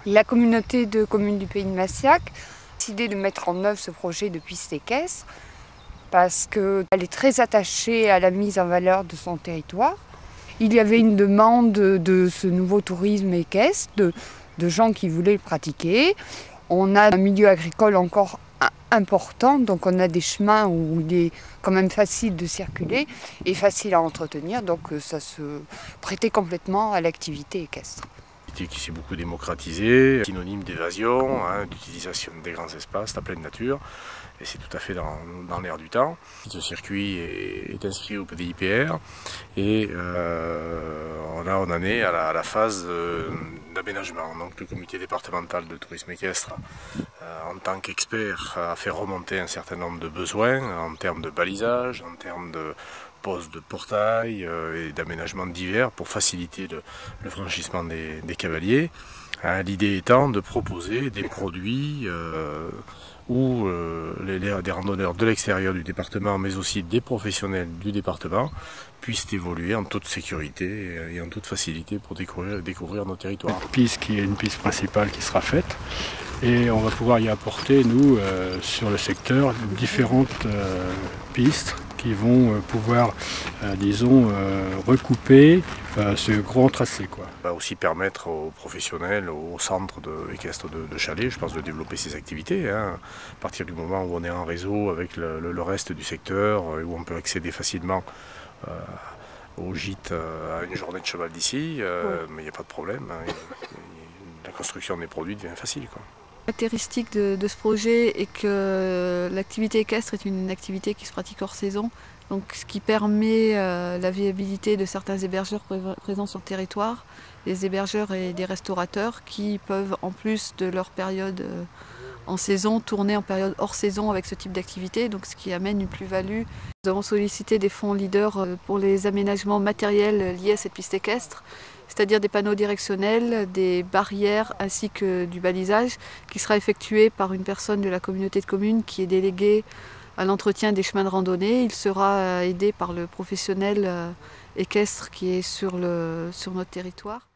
La communauté de communes du Pays de Massiac a décidé de mettre en œuvre ce projet de piste équestre parce qu'elle est très attachée à la mise en valeur de son territoire. Il y avait une demande de ce nouveau tourisme équestre, de gens qui voulaient le pratiquer. On a un milieu agricole encore important, donc on a des chemins où il est quand même facile de circuler et facile à entretenir, donc ça se prêtait complètement à l'activité équestre. Qui s'est beaucoup démocratisé, synonyme d'évasion, d'utilisation des grands espaces, la pleine nature, et c'est tout à fait dans l'air du temps. Ce circuit est inscrit au PDIPR et on en est à la phase d'aménagement. Donc le comité départemental de tourisme équestre, en tant qu'expert, a fait remonter un certain nombre de besoins en termes de balisage, en termes de pose de portail et d'aménagements divers pour faciliter le franchissement des cavaliers. L'idée étant de proposer des produits où des randonneurs de l'extérieur du département, mais aussi des professionnels du département, puissent évoluer en toute sécurité et en toute facilité pour découvrir nos territoires. Une piste qui est une piste principale qui sera faite, et on va pouvoir y apporter, nous, sur le secteur, différentes pistes qui vont pouvoir, disons, recouper ce grand tracé, quoi. Ça va aussi permettre aux professionnels, aux centres équestres de Chalais, je pense, de développer ces activités. À partir du moment où on est en réseau avec le reste du secteur, où on peut accéder facilement au gîte à une journée de cheval d'ici, mais il n'y a pas de problème. La construction des produits devient facile, quoi. La caractéristique de ce projet est que l'activité équestre est une activité qui se pratique hors saison, donc ce qui permet la viabilité de certains hébergeurs présents sur le territoire, des hébergeurs et des restaurateurs qui peuvent, en plus de leur période en saison, tourner en période hors saison avec ce type d'activité, donc ce qui amène une plus-value. Nous avons sollicité des fonds leaders pour les aménagements matériels liés à cette piste équestre, c'est-à-dire des panneaux directionnels, des barrières ainsi que du balisage qui sera effectué par une personne de la communauté de communes qui est déléguée à l'entretien des chemins de randonnée. Il sera aidé par le professionnel équestre qui est sur notre territoire.